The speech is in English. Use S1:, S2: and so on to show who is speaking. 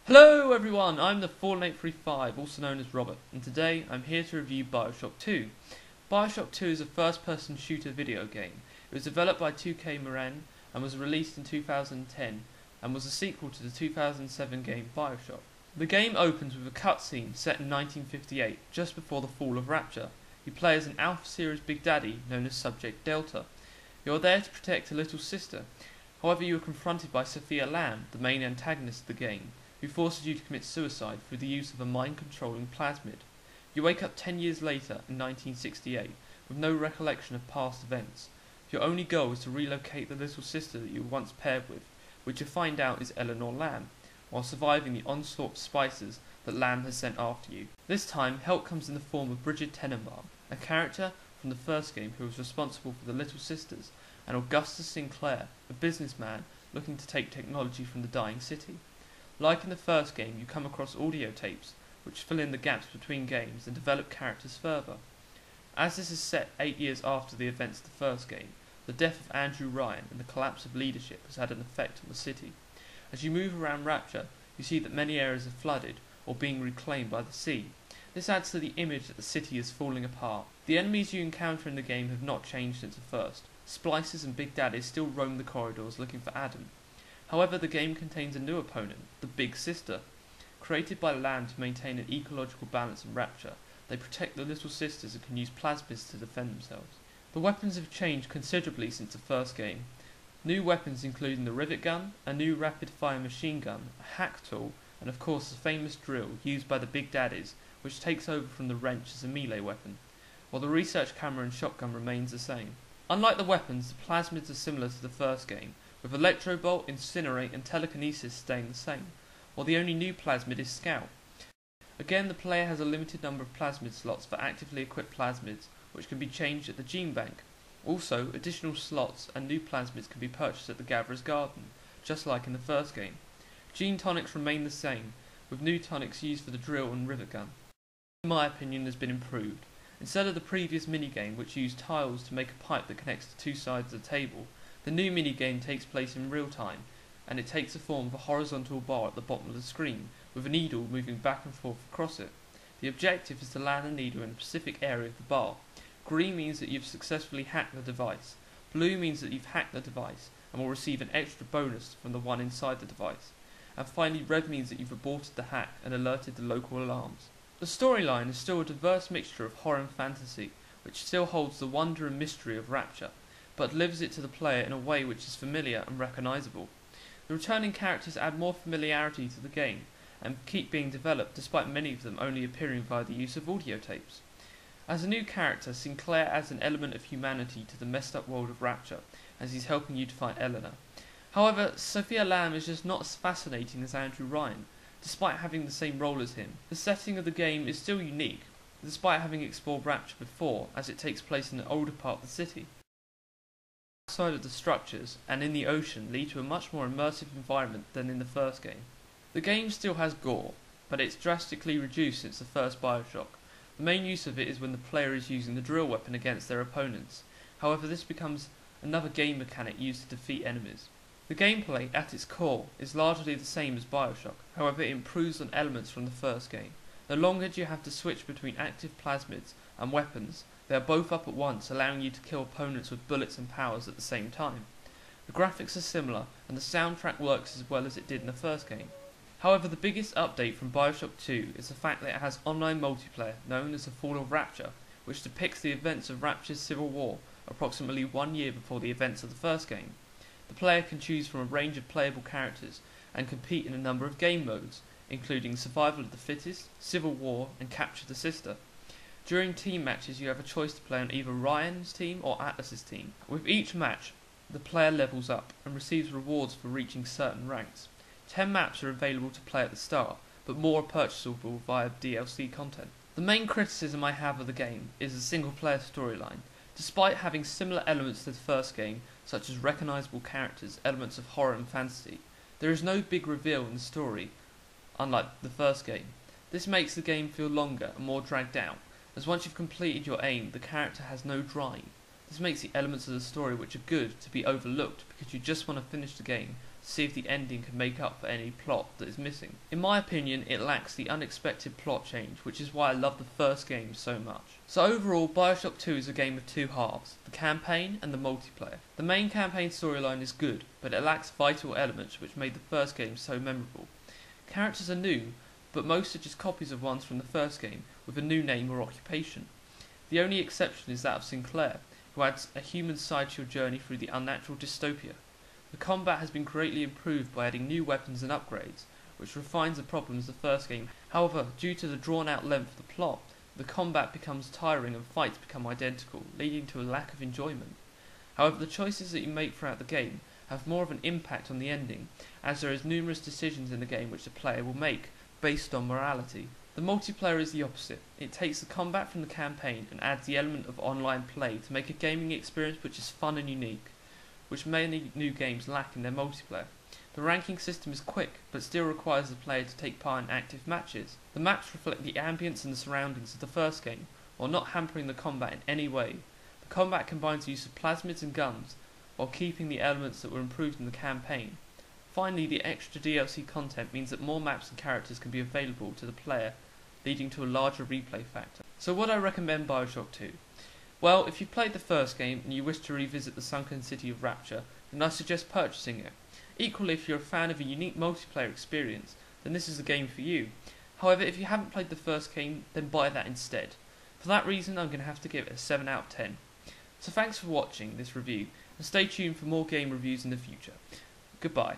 S1: Hello everyone, I'm the Fallen 835, also known as Robert, and today I'm here to review Bioshock 2. Bioshock 2 is a first-person shooter video game. It was developed by 2K Marin and was released in 2010 and was a sequel to the 2007 game Bioshock. The game opens with a cutscene set in 1958, just before the fall of Rapture. You play as an Alpha Series Big Daddy known as Subject Delta. You are there to protect a little sister. However, you are confronted by Sophia Lamb, the main antagonist of the game, who forces you to commit suicide through the use of a mind-controlling plasmid. You wake up 10 years later, in 1968, with no recollection of past events. Your only goal is to relocate the little sister that you were once paired with, which you find out is Eleanor Lamb, while surviving the onslaught of spiders that Lamb has sent after you. This time, help comes in the form of Bridget Tenenbaum, a character from the first game who was responsible for the little sisters, and Augustus Sinclair, a businessman looking to take technology from the dying city. Like in the first game, you come across audio tapes, which fill in the gaps between games and develop characters further. As this is set 8 years after the events of the first game, the death of Andrew Ryan and the collapse of leadership has had an effect on the city. As you move around Rapture, you see that many areas are flooded or being reclaimed by the sea. This adds to the image that the city is falling apart. The enemies you encounter in the game have not changed since the first. Splicers and Big Daddies still roam the corridors looking for Adam. However, the game contains a new opponent, the Big Sister. Created by Lamb to maintain an ecological balance in Rapture, they protect the little sisters and can use plasmids to defend themselves. The weapons have changed considerably since the first game. New weapons including the rivet gun, a new rapid-fire machine gun, a hack tool, and of course the famous drill used by the Big Daddies, which takes over from the wrench as a melee weapon, while the research camera and shotgun remains the same. Unlike the weapons, the plasmids are similar to the first game, with Electrobolt, Incinerate and Telekinesis staying the same, while the only new plasmid is Scout. Again, the player has a limited number of plasmid slots for actively equipped plasmids, which can be changed at the gene bank. Also, additional slots and new plasmids can be purchased at the Gatherer's Garden, just like in the first game. Gene tonics remain the same, with new tonics used for the drill and rivet gun. In my opinion, has been improved. Instead of the previous minigame, which used tiles to make a pipe that connects the two sides of the table, the new minigame takes place in real time, and it takes the form of a horizontal bar at the bottom of the screen, with a needle moving back and forth across it. The objective is to land the needle in a specific area of the bar. Green means that you've successfully hacked the device. Blue means that you've hacked the device, and will receive an extra bonus from the one inside the device. And finally, red means that you've aborted the hack and alerted the local alarms. The storyline is still a diverse mixture of horror and fantasy, which still holds the wonder and mystery of Rapture, but delivers it to the player in a way which is familiar and recognisable. The returning characters add more familiarity to the game, and keep being developed despite many of them only appearing via the use of audio tapes. As a new character, Sinclair adds an element of humanity to the messed up world of Rapture, as he's helping you to find Eleanor. However, Sophia Lamb is just not as fascinating as Andrew Ryan, despite having the same role as him. The setting of the game is still unique, despite having explored Rapture before, as it takes place in an older part of the city. Outside of the structures and in the ocean lead to a much more immersive environment than in the first game. The game still has gore, but it's drastically reduced since the first Bioshock. The main use of it is when the player is using the drill weapon against their opponents. However, this becomes another game mechanic used to defeat enemies. The gameplay, at its core, is largely the same as Bioshock, however it improves on elements from the first game. No longer do you have to switch between active plasmids and weapons. They are both up at once, allowing you to kill opponents with bullets and powers at the same time. The graphics are similar, and the soundtrack works as well as it did in the first game. However, the biggest update from Bioshock 2 is the fact that it has online multiplayer known as the Fall of Rapture, which depicts the events of Rapture's civil war approximately 1 year before the events of the first game. The player can choose from a range of playable characters and compete in a number of game modes, including Survival of the Fittest, Civil War, and Capture the Sister. During team matches, you have a choice to play on either Ryan's team or Atlas's team. With each match, the player levels up and receives rewards for reaching certain ranks. 10 maps are available to play at the start, but more are purchasable via DLC content. The main criticism I have of the game is the single-player storyline. Despite having similar elements to the first game, such as recognisable characters, elements of horror and fantasy, there is no big reveal in the story, unlike the first game. This makes the game feel longer and more dragged out, as once you've completed your aim, the character has no drive. This makes the elements of the story which are good to be overlooked because you just want to finish the game to see if the ending can make up for any plot that is missing. In my opinion, it lacks the unexpected plot change, which is why I love the first game so much. So overall, Bioshock 2 is a game of two halves, the campaign and the multiplayer. The main campaign storyline is good, but it lacks vital elements which made the first game so memorable. Characters are new, but most are just copies of ones from the first game, with a new name or occupation. The only exception is that of Sinclair, who adds a human side to your journey through the unnatural dystopia. The combat has been greatly improved by adding new weapons and upgrades, which refines the problems of the first game. However, due to the drawn-out length of the plot, the combat becomes tiring and fights become identical, leading to a lack of enjoyment. However, the choices that you make throughout the game have more of an impact on the ending, as there is numerous decisions in the game which the player will make, based on morality. The multiplayer is the opposite. It takes the combat from the campaign and adds the element of online play to make a gaming experience which is fun and unique, which many new games lack in their multiplayer. The ranking system is quick, but still requires the player to take part in active matches. The maps reflect the ambience and the surroundings of the first game, while not hampering the combat in any way. The combat combines the use of plasmids and guns, while keeping the elements that were improved in the campaign. Finally, the extra DLC content means that more maps and characters can be available to the player, leading to a larger replay factor. So would I recommend Bioshock 2? Well, if you've played the first game and you wish to revisit the sunken city of Rapture, then I suggest purchasing it. Equally, if you're a fan of a unique multiplayer experience, then this is the game for you. However, if you haven't played the first game, then buy that instead. For that reason, I'm going to have to give it a 7 out of 10. So thanks for watching this review, and stay tuned for more game reviews in the future. Goodbye.